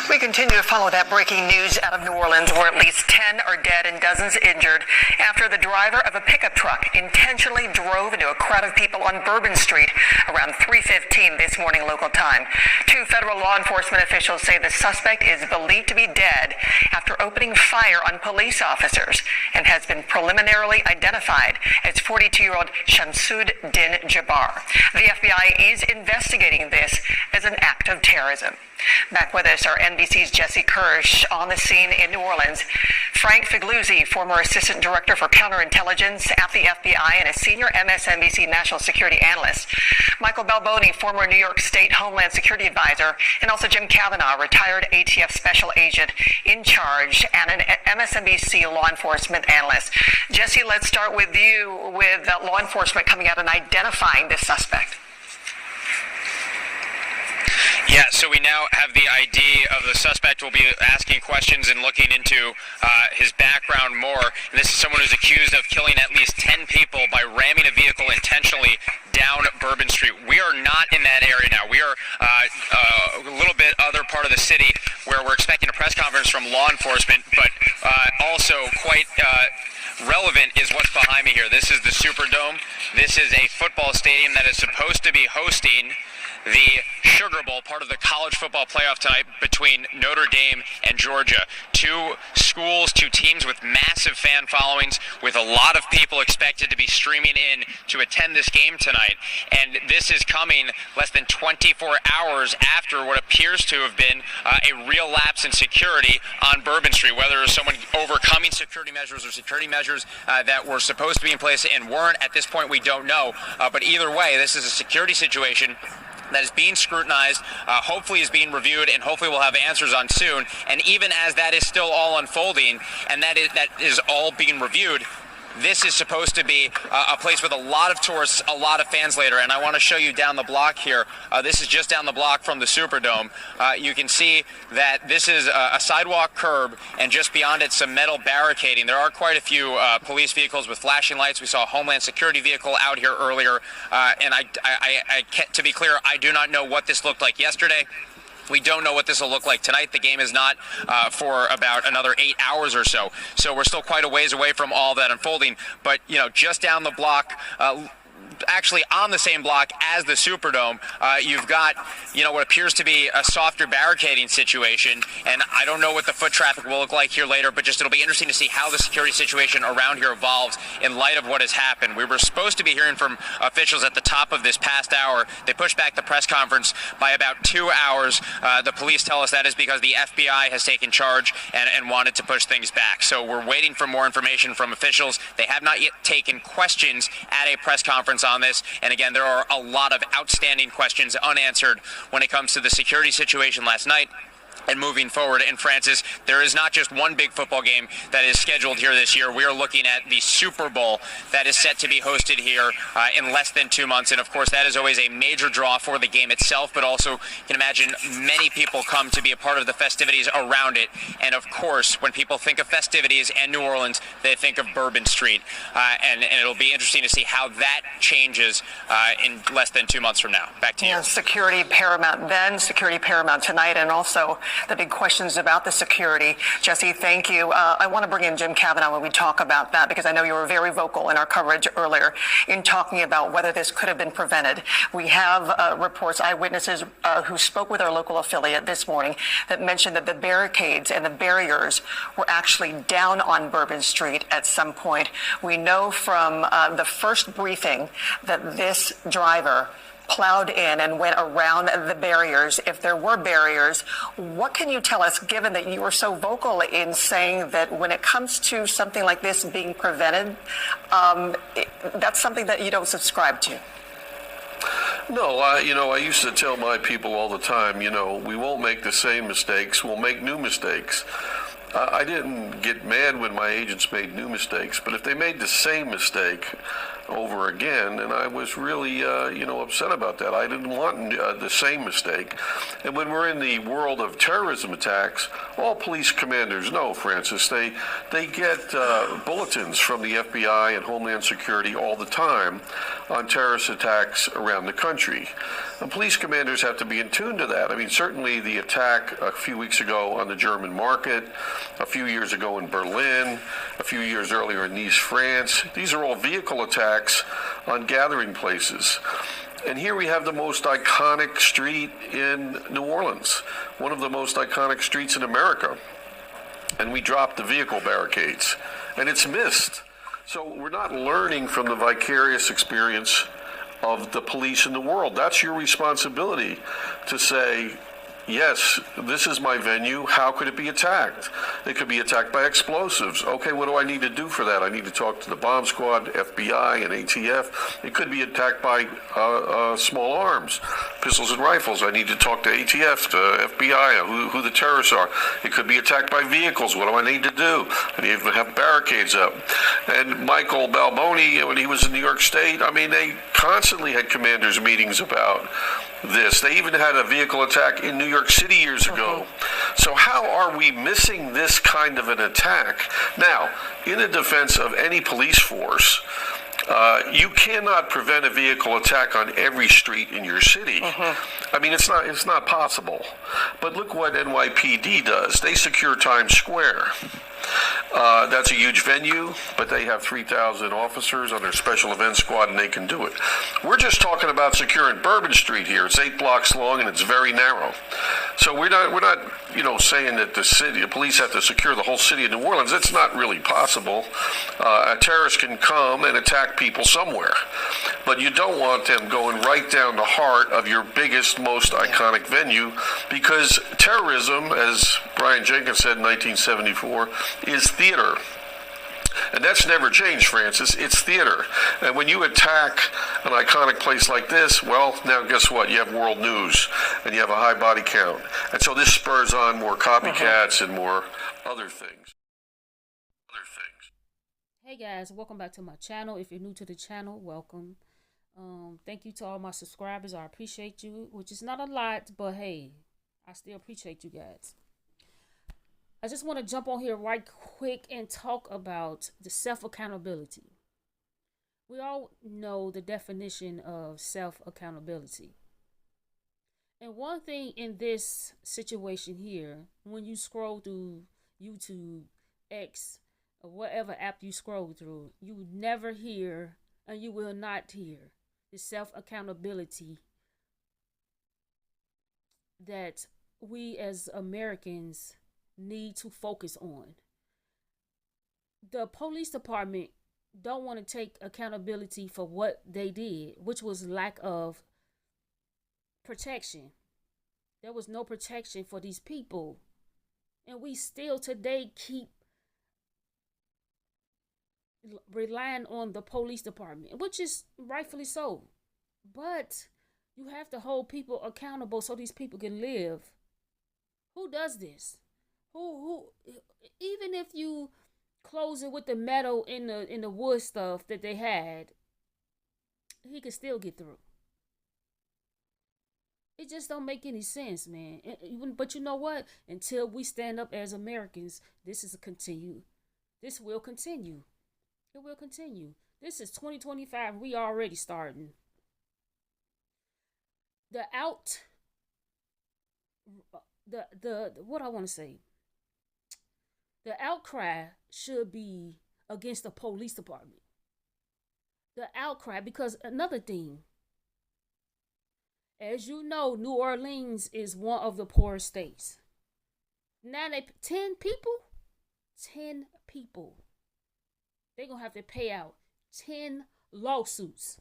We continue to follow that breaking news out of New Orleans, where at least 10 are dead and dozens injured after the driver of a pickup truck intentionally drove into a crowd of people on Bourbon Street around 3:15 this morning local time. 2 federal law enforcement officials say the suspect is believed to be dead after opening fire on police officers and has been preliminarily identified as 42-year-old Shamsud Din Jabbar. The FBI is investigating this as an act of terrorism. Back with us are NBC's Jesse Kirsch on the scene in New Orleans. Frank Figliuzzi, former assistant director for counterintelligence at the FBI and a senior MSNBC national security analyst. Michael Balboni, former New York State Homeland Security advisor, and also Jim Kavanaugh, retired ATF special agent in charge and an MSNBC law enforcement analyst. Jesse, let's start with you with law enforcement coming out and identifying this suspect. Yeah, so we now have the ID of the suspect. We'll be asking questions and looking into his background more. And this is someone who's accused of killing at least 10 people by ramming a vehicle intentionally down Bourbon Street. We are not in that area now. We are a little bit other part of the city where we're expecting a press conference from law enforcement, but also quite relevant is what's behind me here. This is the Superdome. This is a football stadium that is supposed to be hosting the Sugar Bowl, part of the college football playoff tonight between Notre Dame and Georgia. 2 schools, 2 teams with massive fan followings, with a lot of people expected to be streaming in to attend this game tonight. And this is coming less than 24 hours after what appears to have been a real lapse in security on Bourbon Street, whether it was someone overcoming security measures or security measures that were supposed to be in place and weren't. At this point, we don't know. But either way, this is a security situation that is being scrutinized, hopefully is being reviewed, and hopefully we'll have answers on soon. And even as that is still all unfolding, and that is all being reviewed, this is supposed to be a place with a lot of tourists, a lot of fans later. And I want to show you down the block here. This is just down the block from the Superdome. You can see that this is a sidewalk curb, and just beyond it, some metal barricading. There are quite a few police vehicles with flashing lights. We saw a Homeland Security vehicle out here earlier. And to be clear, I do not know what this looked like yesterday. We don't know what this will look like tonight. The game is not for about another 8 hours or so. So we're still quite a ways away from all that unfolding. But, you know, just down the block, actually on the same block as the Superdome, you've got, you know, what appears to be a softer barricading situation. And I don't know what the foot traffic will look like here later, but just it'll be interesting to see how the security situation around here evolves in light of what has happened. We were supposed to be hearing from officials at the top of this past hour. They pushed back the press conference by about 2 hours. The police tell us that is because the FBI has taken charge and wanted to push things back. So we're waiting for more information from officials. They have not yet taken questions at a press conference on this. And again, there are a lot of outstanding questions unanswered when it comes to the security situation last night and moving forward. And Francis, there is not just one big football game that is scheduled here this year. We are looking at the Super Bowl that is set to be hosted here in less than 2 months. And of course, that is always a major draw for the game itself, but also you can imagine many people come to be a part of the festivities around it. And of course, when people think of festivities and New Orleans, they think of Bourbon Street. And it'll be interesting to see how that changes in less than 2 months from now. Back to you. Yeah, security paramount then, security paramount tonight, and also the big questions about the security. Jesse, thank you. I want to bring in Jim Kavanaugh when we talk about that, because I know you were very vocal in our coverage earlier in talking about whether this could have been prevented. We have reports, eyewitnesses who spoke with our local affiliate this morning that mentioned that the barricades and the barriers were actually down on Bourbon Street at some point. We know from the first briefing that this driver plowed in and went around the barriers, if there were barriers. What can you tell us, given that you were so vocal in saying that when it comes to something like this being prevented, that's something that you don't subscribe to? No, I used to tell my people all the time, we won't make the same mistakes, we'll make new mistakes. I didn't get mad when my agents made new mistakes, but if they made the same mistake, over again, and I was really, upset about that. I didn't want the same mistake. And when we're in the world of terrorism attacks, all police commanders know, Francis, they get bulletins from the FBI and Homeland Security all the time on terrorist attacks around the country. And police commanders have to be in tune to that. I mean, certainly the attack a few weeks ago on the German market, a few years ago in Berlin, a few years earlier in Nice, France, these are all vehicle attacks on gathering places. And here we have the most iconic street in New Orleans, one of the most iconic streets in America. And we dropped the vehicle barricades, and it's missed. So we're not learning from the vicarious experience of the police in the world. That's your responsibility to say, yes, this is my venue. How could it be attacked? It could be attacked by explosives. Okay, what do I need to do for that? I need to talk to the bomb squad, FBI, and ATF. It could be attacked by small arms, pistols and rifles. I need to talk to ATF, to FBI, who the terrorists are. It could be attacked by vehicles. What do I need to do? I need to have barricades up. And Michael Balboni, when he was in New York State, I mean, they constantly had commanders' meetings about this. They even had a vehicle attack in New York City years ago. So how are we missing this kind of an attack? Now, in the defense of any police force, you cannot prevent a vehicle attack on every street in your city. I mean, it's not possible. But look what NYPD does. They secure Times Square. That's a huge venue, but they have 3,000 officers on their special events squad, and they can do it. We're just talking about securing Bourbon Street here. It's 8 blocks long, and it's very narrow. So we're not saying that the police have to secure the whole city of New Orleans. It's not really possible. A terrorist can come and attack people somewhere, but you don't want them going right down the heart of your biggest, most iconic venue, because terrorism, as Brian Jenkins said in 1974, is theater. And that's never changed, Francis. It's theater. And when you attack an iconic place like this, well, now guess what? You have world news, and you have a high body count. And so this spurs on more copycats and more other things. Hey guys, welcome back to my channel. If you're new to the channel, welcome. Thank you to all my subscribers. I appreciate you, which is not a lot, but hey, I still appreciate you guys. I just want to jump on here right quick and talk about the self-accountability. We all know the definition of self-accountability. And one thing in this situation here, when you scroll through YouTube, X, or whatever app you scroll through, you would never hear, and you will not hear, the self-accountability that we as Americans need to focus on. The police department don't want to take accountability for what they did, which was lack of protection. There was no protection for these people, and we still today keep relying on the police department, which is rightfully so. But you have to hold people accountable so these people can live. Who does this? Who even if you close it with the metal in the wood stuff that they had, he could still get through. It just don't make any sense, man. But you know what? Until we stand up as Americans, this will continue. It will continue. This is 2025. We already starting. What I want to say. The outcry should be against the police department. The outcry, because another thing, as you know, New Orleans is one of the poorest states. Now 10 people, they're going to have to pay out 10 lawsuits.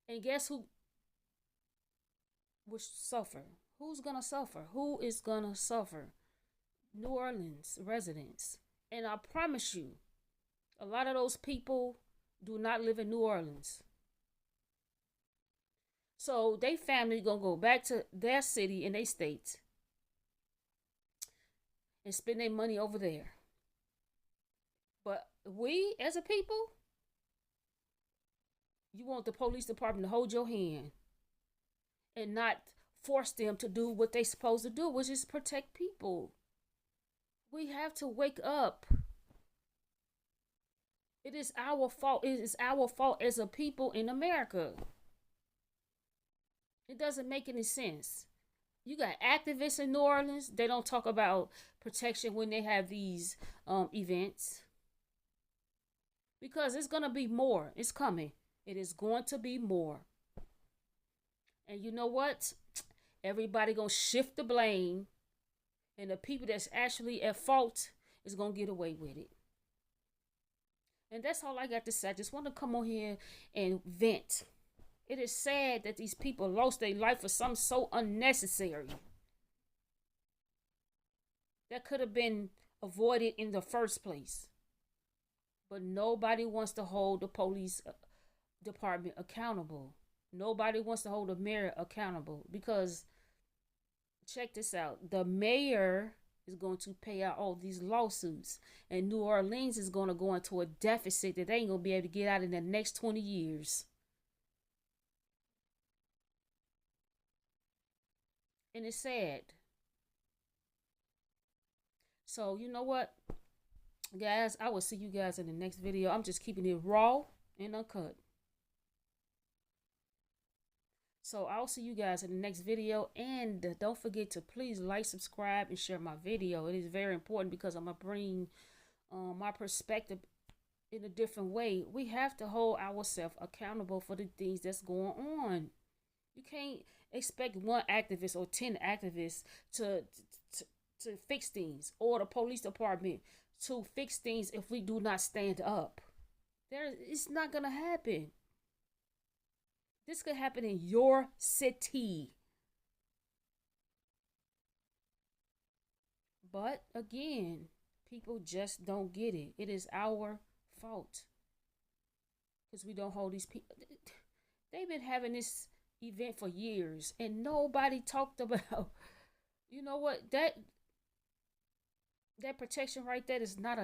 And guess who will suffer? Who's going to suffer? Who is going to suffer? New Orleans residents. And I promise you, a lot of those people do not live in New Orleans. So they family gonna go back to their city and their state and spend their money over there. But we as a people, you want the police department to hold your hand and not force them to do what they're supposed to do, which is protect people. We have to wake up. It is our fault. It is our fault as a people in America. It doesn't make any sense. You got activists in New Orleans. They don't talk about protection when they have these events. Because it's going to be more. It's coming. It is going to be more. And you know what? Everybody going to shift the blame. And the people that's actually at fault is going to get away with it. And that's all I got to say. I just want to come on here and vent. It is sad that these people lost their life for something so unnecessary that could have been avoided in the first place. But nobody wants to hold the police department accountable. Nobody wants to hold the mayor accountable because, check this out, the mayor is going to pay out all these lawsuits, and New Orleans is going to go into a deficit that they ain't going to be able to get out in the next 20 years. And it's sad. So, you know what, guys? I will see you guys in the next video. I'm just keeping it raw and uncut. So, I'll see you guys in the next video. And don't forget to please like, subscribe, and share my video. It is very important because I'm going to bring my perspective in a different way. We have to hold ourselves accountable for the things that's going on. You can't expect one activist or 10 activists to fix things, or the police department to fix things if we do not stand up. It's not gonna happen. This could happen in your city. But again, people just don't get it. It is our fault because we don't hold these people. They've been having this event for years and nobody talked about, you know what, that protection right there is not a